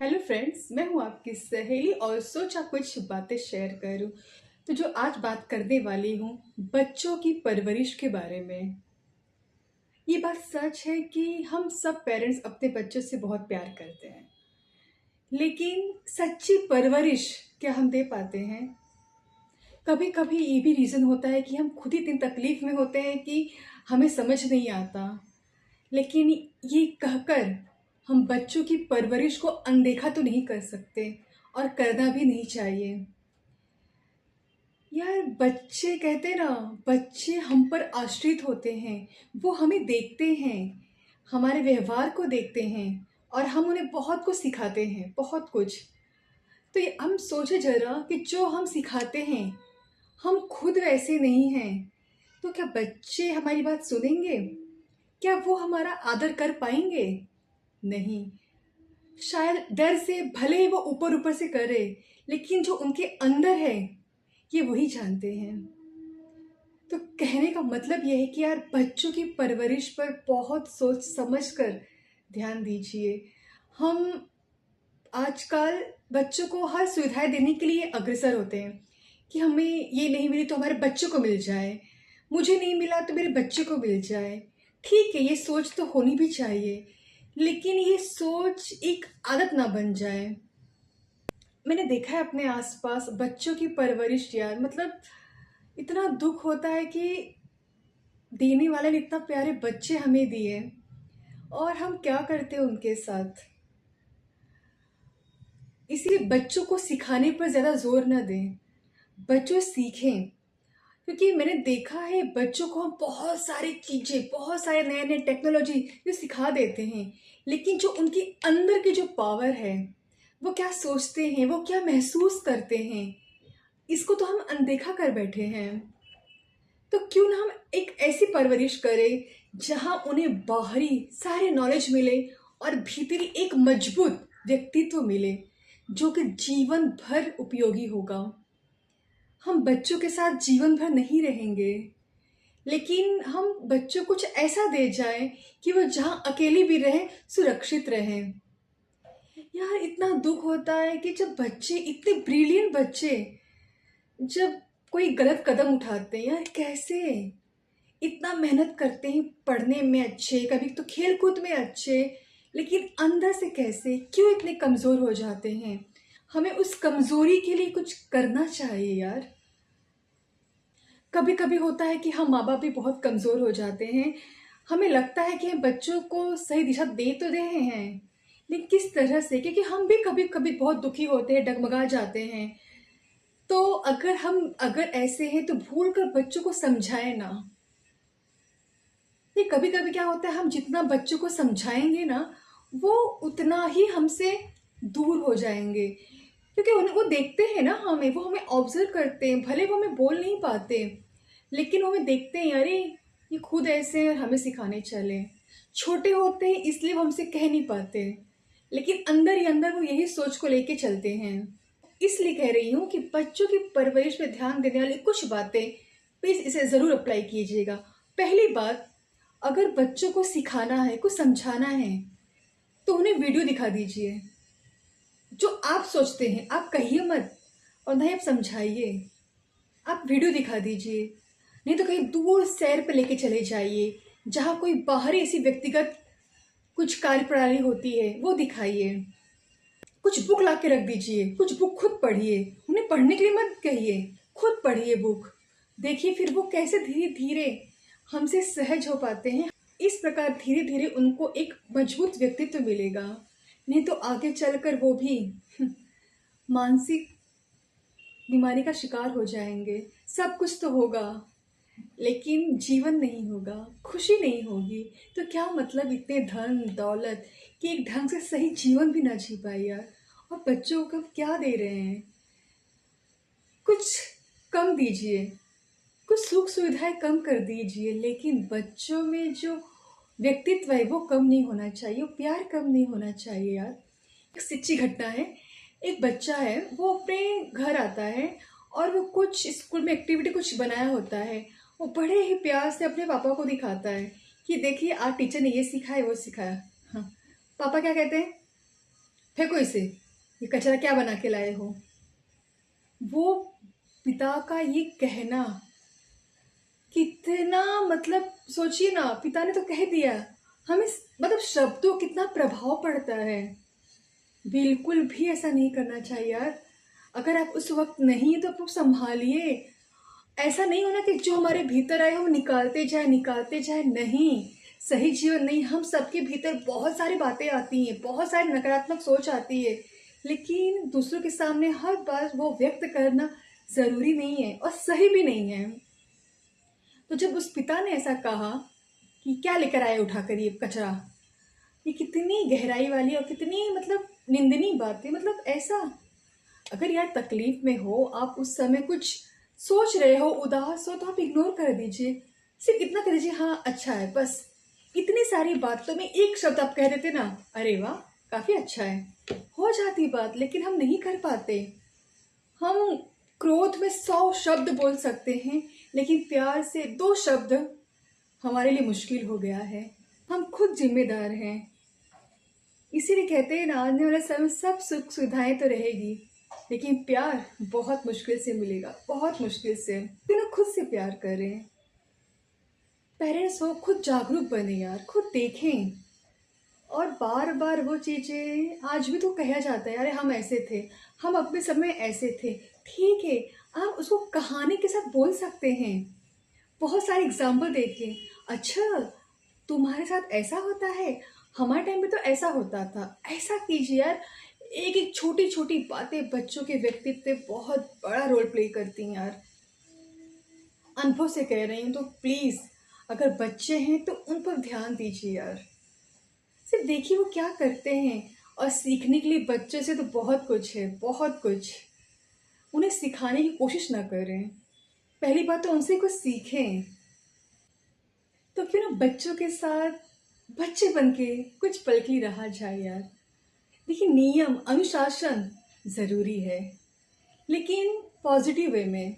Hello friends, मैं हूं आपकी सहेली और सोचा कुछ बातें शेयर करूं। तो जो आज बात करने वाली हूं बच्चों की परवरिश के बारे में। ये बात सच है कि हम सब पेरेंट्स अपने बच्चों से बहुत प्यार करते हैं, लेकिन सच्ची परवरिश क्या हम दे पाते हैं? कभी कभी ये भी रीज़न होता है कि हम खुद ही इतनी तकलीफ में होते हैं कि हमें समझ नहीं आता। लेकिन ये कहकर हम बच्चों की परवरिश को अनदेखा तो नहीं कर सकते और करना भी नहीं चाहिए। यार, बच्चे कहते हैं ना, बच्चे हम पर आश्रित होते हैं। वो हमें देखते हैं, हमारे व्यवहार को देखते हैं और हम उन्हें बहुत कुछ सिखाते हैं, बहुत कुछ। तो ये हम सोचे जरा कि जो हम सिखाते हैं हम खुद वैसे नहीं हैं, तो क्या बच्चे हमारी बात सुनेंगे? क्या वो हमारा आदर कर पाएंगे? नहीं। शायद डर से भले ही वो ऊपर ऊपर से करे, लेकिन जो उनके अंदर है ये वही जानते हैं। तो कहने का मतलब ये है कि यार, बच्चों की परवरिश पर बहुत सोच समझ कर ध्यान दीजिए। हम आजकल बच्चों को हर सुविधाएं देने के लिए अग्रसर होते हैं कि हमें ये नहीं मिली तो हमारे बच्चों को मिल जाए, मुझे नहीं मिला तो मेरे बच्चे को मिल जाए। ठीक है, ये सोच तो होनी भी चाहिए, लेकिन ये सोच एक आदत ना बन जाए। मैंने देखा है अपने आसपास बच्चों की परवरिश, यार मतलब इतना दुख होता है कि देने वाले ने इतना प्यारे बच्चे हमें दिए और हम क्या करते हैं उनके साथ। इसलिए बच्चों को सिखाने पर ज़्यादा जोर न दें, बच्चों सीखें। क्योंकि मैंने देखा है बच्चों को हम बहुत सारी चीज़ें, बहुत सारे नए नए टेक्नोलॉजी जो सिखा देते हैं, लेकिन जो उनकी अंदर की जो पावर है, वो क्या सोचते हैं, वो क्या महसूस करते हैं, इसको तो हम अनदेखा कर बैठे हैं। तो क्यों ना हम एक ऐसी परवरिश करें जहां उन्हें बाहरी सारे नॉलेज मिले और भीतरी एक मजबूत व्यक्तित्व मिले जो कि जीवन भर उपयोगी होगा। हम बच्चों के साथ जीवन भर नहीं रहेंगे, लेकिन हम बच्चों को कुछ ऐसा दे जाएं कि वो जहां अकेली भी रहें सुरक्षित रहें। यार, इतना दुख होता है कि जब बच्चे, इतने ब्रिलियंट बच्चे, जब कोई गलत कदम उठाते हैं, यार कैसे इतना मेहनत करते हैं, पढ़ने में अच्छे, कभी तो खेल कूद में अच्छे, लेकिन अंदर से कैसे, क्यों इतने कमज़ोर हो जाते हैं? हमें उस कमज़ोरी के लिए कुछ करना चाहिए यार। कभी कभी होता है कि हम माँ बाप भी बहुत कमज़ोर हो जाते हैं। हमें लगता है कि हम बच्चों को सही दिशा दे तो रहे हैं, लेकिन किस तरह से? क्योंकि हम भी कभी कभी बहुत दुखी होते हैं, डगमगा जाते हैं। तो अगर ऐसे हैं तो भूल कर बच्चों को समझाएं ना। ये कभी कभी क्या होता है, हम जितना बच्चों को समझाएंगे ना, वो उतना ही हमसे दूर हो जाएंगे। क्योंकि उन्हें, वो देखते हैं ना हमें, वो हमें ऑब्जर्व करते हैं। भले वो हमें बोल नहीं पाते, लेकिन वो हमें देखते हैं, अरे ये खुद ऐसे हैं, हमें सिखाने चले। छोटे होते हैं इसलिए वो हमसे कह नहीं पाते, लेकिन अंदर ही अंदर वो यही सोच को लेके चलते हैं। इसलिए कह रही हूँ कि बच्चों की परवरिश पे ध्यान देने वाली कुछ बातें प्लीज इसे जरूर अप्लाई कीजिएगा। पहली बात, अगर बच्चों को सिखाना है, कुछ समझाना है, तो उन्हें वीडियो दिखा दीजिए। जो आप सोचते हैं आप कहिए मत, और नहीं आप समझाइए। आप वीडियो दिखा दीजिए, नहीं तो कहीं दूर सैर पे लेके चले जाइए जहाँ कोई बाहरी ऐसी व्यक्तिगत कुछ कार्यप्रणाली होती है, वो दिखाइए। कुछ बुक ला के रख दीजिए, कुछ बुक खुद पढ़िए। उन्हें पढ़ने के लिए मत कहिए, खुद पढ़िए बुक। देखिए फिर वो कैसे धीरे धीरे हमसे सहज हो पाते हैं। इस प्रकार धीरे धीरे उनको एक मजबूत व्यक्तित्व मिलेगा। नहीं तो आगे चलकर वो भी मानसिक बीमारी का शिकार हो जाएंगे। सब कुछ तो होगा, लेकिन जीवन नहीं होगा, खुशी नहीं होगी। तो क्या मतलब इतने धन दौलत कि एक ढंग से सही जीवन भी ना जी पाए यार। और बच्चों को क्या दे रहे हैं? कुछ कम दीजिए, कुछ सुख सुविधाएं कम कर दीजिए, लेकिन बच्चों में जो व्यक्तित्व है वो कम नहीं होना चाहिए, वो प्यार कम नहीं होना चाहिए यार। एक सच्ची घटना है। एक बच्चा है, वो अपने घर आता है और वो कुछ स्कूल में एक्टिविटी कुछ बनाया होता है। वो बड़े ही प्यार से अपने पापा को दिखाता है कि देखिए आज टीचर ने ये सिखाया, वो सिखाया। हाँ, पापा क्या कहते हैं? फेंको इसे, ये कचरा क्या बना के लाए हो। वो पिता का ये कहना कितना, मतलब सोचिए ना, पिता ने तो कह दिया। हमें मतलब शब्दों कितना प्रभाव पड़ता है। बिल्कुल भी ऐसा नहीं करना चाहिए यार। अगर आप उस वक्त नहीं तो आप संभालिए। ऐसा नहीं होना कि जो हमारे भीतर आए वो निकालते जाए। नहीं, सही जीवन नहीं। हम सबके भीतर बहुत सारी बातें आती हैं, बहुत सारी नकारात्मक सोच आती है, लेकिन दूसरों के सामने हर बार वो व्यक्त करना ज़रूरी नहीं है और सही भी नहीं है। तो जब उस पिता ने ऐसा कहा कि क्या लेकर आए उठाकर ये कचरा, ये कितनी गहराई वाली और कितनी मतलब निंदनीय बात है। मतलब ऐसा, अगर यार तकलीफ में हो, आप उस समय कुछ सोच रहे हो, उदास हो, तो आप इग्नोर कर दीजिए। सिर्फ इतना कर दीजिए, हाँ अच्छा है, बस। इतनी सारी बातों में एक शब्द आप कह देते ना, अरे वाह काफ़ी अच्छा है, हो जाती बात। लेकिन हम नहीं कर पाते। हम क्रोध में 100 शब्द बोल सकते हैं, लेकिन प्यार से 2 शब्द हमारे लिए मुश्किल हो गया है। हम खुद जिम्मेदार हैं। इसीलिए कहते हैं ना, आने वाले समय में सब सुख सुविधाएं तो रहेगी, लेकिन प्यार बहुत मुश्किल से मिलेगा, बहुत मुश्किल से। तो ना खुद से प्यार करें। पेरेंट्स हो, खुद जागरूक बने यार, खुद देखें। और बार बार वो चीज़ें, आज भी तो कहा जाता है अरे हम ऐसे थे, हम अपने समय ऐसे थे। ठीक है, आप उसको कहानी के साथ बोल सकते हैं। बहुत सारे एग्जाम्पल देखें। अच्छा, तुम्हारे साथ ऐसा होता है, हमारे टाइम में तो ऐसा होता था। ऐसा कीजिए यार। एक एक छोटी छोटी बातें बच्चों के व्यक्तित्व पे बहुत बड़ा रोल प्ले करती हैं यार। अनुभव से कह रही हूँ, तो प्लीज़ अगर बच्चे हैं तो उन पर ध्यान दीजिए यार। सिर्फ देखिए वो क्या करते हैं। और सीखने के लिए बच्चे से तो बहुत कुछ है, बहुत कुछ। उन्हें सिखाने की कोशिश ना करें। पहली बात तो उनसे कुछ सीखें। तो क्यों ना बच्चों के साथ बच्चे बन के कुछ पल के लिए रहा जाए यार। देखिए, नियम अनुशासन ज़रूरी है, लेकिन पॉजिटिव वे में।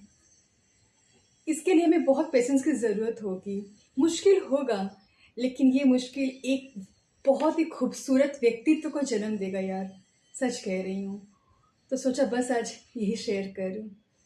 इसके लिए हमें बहुत पेशेंस की ज़रूरत होगी। मुश्किल होगा, लेकिन ये मुश्किल एक बहुत ही खूबसूरत व्यक्तित्व को जन्म देगा यार। सच कह रही हूँ। तो सोचा बस आज यही शेयर करूँ।